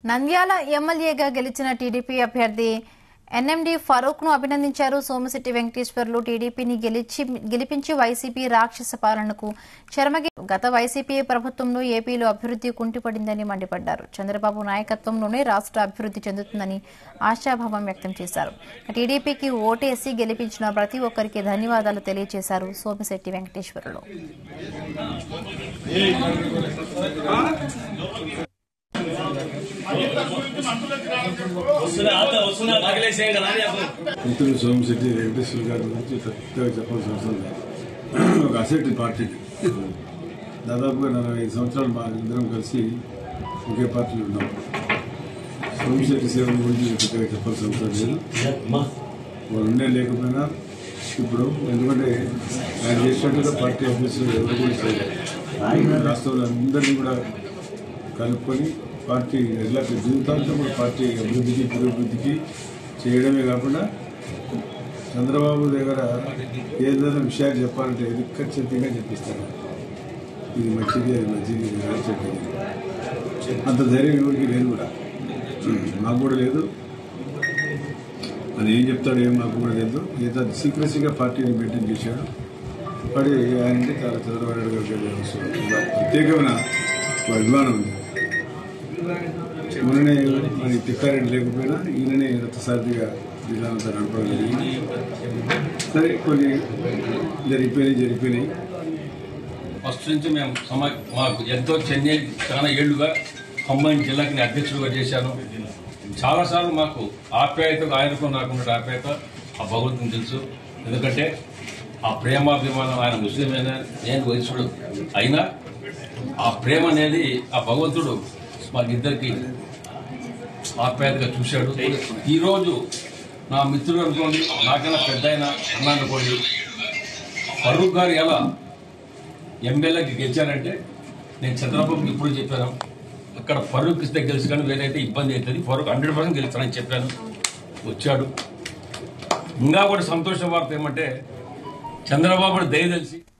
నంద్యాల ఎమ్మెల్యేగా గెలిచిన టీడీపీ అభ్యర్థి ఎన్ఎండి ఫరూక్ ను అభినందించారు. సోమిశెట్టి వెంకటేశ్వర్లు టీడీపీని గెలిపించి వైసీపీ రాక్షస పాలనకు గత వైసీపీ ప్రభుత్వంలో ఏపీలో అభివృద్ధి కుంటిపడిందని మండిపడ్డారు. చంద్రబాబు నాయకత్వంలోనే రాష్ట్ర అభివృద్ధి చెందుతుందని ఆశాభావం వ్యక్తం చేశారు. టీడీపీకి ఓటేసి గెలిపించిన ప్రతి ఒక్కరికి ధన్యవాదాలు తెలియజేశారు సోమిశెట్టి వెంకటేశ్వర్లు. మిత్రులు సోమిశెట్టి వెంకటేశ్వర గారి గురించి పెద్దగా చెప్పాల్సిన అవసరం లేదు. ఒక అసెట్ పార్టీకి దాదాపుగా 45 సంవత్సరాలు మా ఇద్దరం కలిసి ఒకే పార్టీలో ఉన్నాం. సోమిశెట్టి సేవల గురించి పెద్దగా చెప్పాల్సిన అవసరం లేదు. వాళ్ళు ఉండే లేకపోయినా ఇప్పుడు ఎందుకంటే ఆయన చేసినట్టుగా పార్టీ ఆఫీసులు ఎవరు కూడా చేయలేదు. రాష్ట్రంలో అందరినీ కూడా కలుపుకొని పార్టీ ఎలా జీవితాంతం కూడా పార్టీ అభివృద్ధికి పురోభివృద్ధికి చేయడమే కాకుండా చంద్రబాబు దగ్గర ఏదైనా విషయాలు చెప్పాలంటే ఇది ఖచ్చితంగా చెప్పిస్తాను. ఇది మంచిది, అది మంచిది, ఇది చెడ్డది. అంత ధైర్యం ఎవరికి లేదు కూడా, మాకు కూడా లేదు. అది ఏం చెప్తాడో ఏం మాకు కూడా లేదు. ఏదో సీక్రెసీగా పార్టీని మెయింటైన్ చేశాడు. పడి ఆయనంటే చాలా చంద్రబాబు నాయుడు గారికి ప్రత్యేకమైన అభిమానం ఉంది. మొన్ననే మరి తిక్కారెడ్డి లేకపోయినా ఈయననే రథసారథిగా జిల్లానంతా నడపడం జరిగింది. సరే కొన్ని జరిగిపోయినాయి. ఫస్ట్ నుంచి మేము మాకు ఎంతో చాలా ఏళ్లుగా ఖమ్మం జిల్లాకి అధ్యక్షుడిగా చేశాను. చాలాసార్లు మాకు ఆప్యాయత, ఆయనకు నాకున్న ఆప్యాయత ఆ భగవంతుని తెలుసు. ఎందుకంటే ఆ ప్రేమాభిమానం, ఆయన ముస్లిం అయినా నేను వయసుడు అయినా ఆ ప్రేమ అనేది ఆ భగవంతుడు మాకిద్దరికి ఆప్యాయతగా చూశాడు. ఈరోజు నా మిత్రుడు అనుకోండి, నాకైనా పెద్ద అయినా అన్న అనుకోండి, ఫరూక్ గారు ఎలా ఎమ్మెల్యేకి గెలిచారంటే నేను చంద్రబాబుకి ఇప్పుడు చెప్పాను, అక్కడ ఫరూక్ ఇస్తే గెలిచి కానీ వేరైతే ఇబ్బంది అవుతుంది, ఫరూక్ 100% గెలుస్తానని చెప్పాను. వచ్చాడు. ఇంకా కూడా సంతోష వార్త ఏమంటే చంద్రబాబు దయ తెలిసి